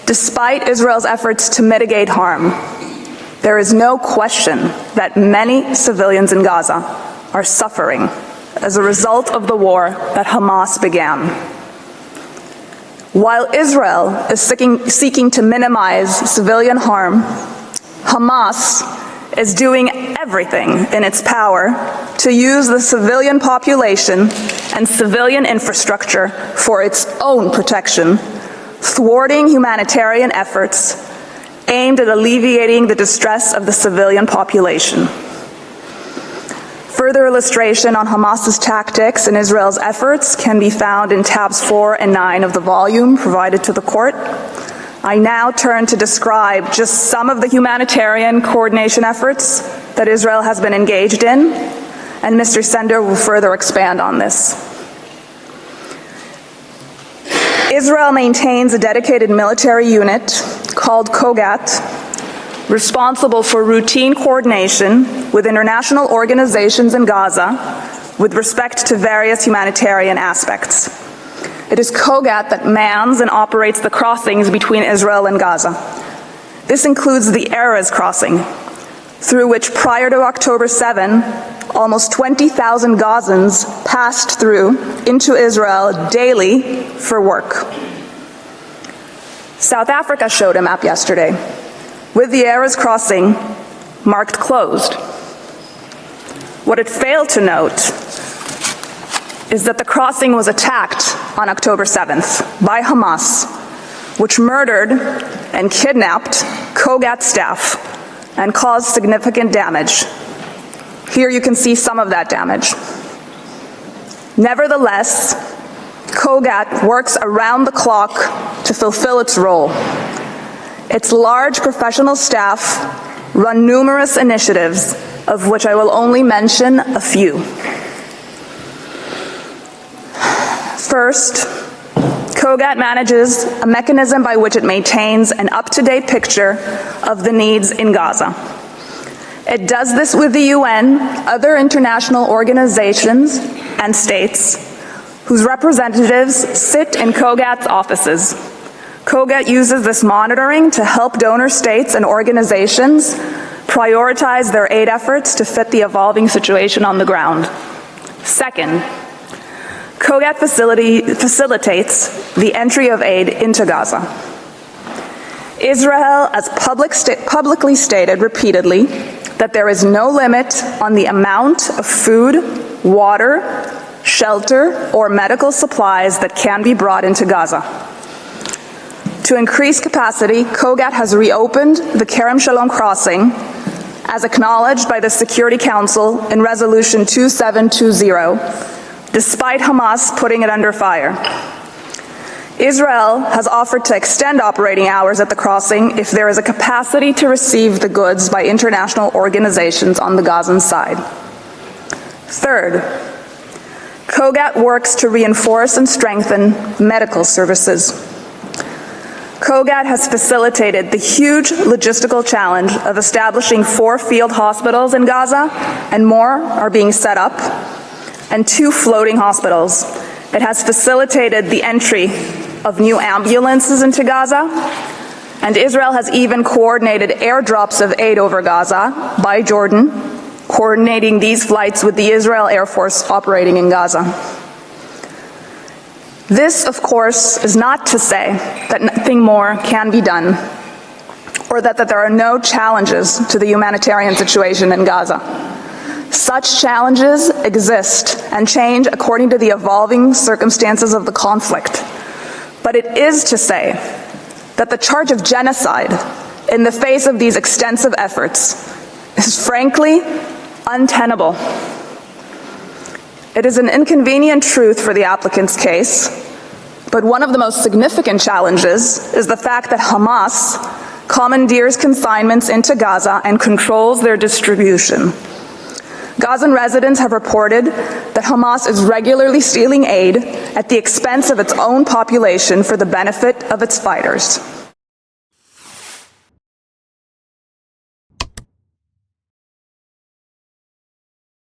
Despite Israel's efforts to mitigate harm, there is no question that many civilians in Gaza are suffering as a result of the war that Hamas began. While Israel is seeking to minimize civilian harm, Hamas is doing everything in its power to use the civilian population and civilian infrastructure for its own protection, thwarting humanitarian efforts aimed at alleviating the distress of the civilian population. Further illustration on Hamas's tactics and Israel's efforts can be found in tabs 4 and 9 of the volume provided to the court. I now turn to describe just some of the humanitarian coordination efforts that Israel has been engaged in, and Mr. Sender will further expand on this. Israel maintains a dedicated military unit called Kogat, responsible for routine coordination with international organizations in Gaza with respect to various humanitarian aspects. It is Kogat that mans and operates the crossings between Israel and Gaza. This includes the Erez crossing, through which prior to October 7, almost 20,000 Gazans passed through into Israel daily for work. South Africa showed a map yesterday, with the Erez crossing marked closed. What it failed to note is that the crossing was attacked on October 7th by Hamas, which murdered and kidnapped Kogat staff and caused significant damage. Here you can see some of that damage. Nevertheless, Kogat works around the clock to fulfill its role. Its large professional staff run numerous initiatives, of which I will only mention a few. First, Kogat manages a mechanism by which it maintains an up-to-date picture of the needs in Gaza. It does this with the UN, other international organizations, and states, whose representatives sit in Kogat's offices. Kogat uses this monitoring to help donor states and organizations prioritize their aid efforts to fit the evolving situation on the ground. Second, Kogat facilitates the entry of aid into Gaza. Israel has publicly stated repeatedly that there is no limit on the amount of food, water, shelter, or medical supplies that can be brought into Gaza. To increase capacity, Kogat has reopened the Kerem Shalom crossing, as acknowledged by the Security Council in Resolution 2720, despite Hamas putting it under fire. Israel has offered to extend operating hours at the crossing if there is a capacity to receive the goods by international organizations on the Gazan side. Third, Kogat works to reinforce and strengthen medical services. Kogat has facilitated the huge logistical challenge of establishing 4 field hospitals in Gaza, and more are being set up, and 2 floating hospitals. It has facilitated the entry of new ambulances into Gaza, and Israel has even coordinated airdrops of aid over Gaza by Jordan, coordinating these flights with the Israel Air Force operating in Gaza. This, of course, is not to say that nothing more can be done, or that there are no challenges to the humanitarian situation in Gaza. Such challenges exist and change according to the evolving circumstances of the conflict. But it is to say that the charge of genocide in the face of these extensive efforts is frankly untenable. It is an inconvenient truth for the applicant's case, but one of the most significant challenges is the fact that Hamas commandeers consignments into Gaza and controls their distribution. Gazan residents have reported that Hamas is regularly stealing aid at the expense of its own population for the benefit of its fighters.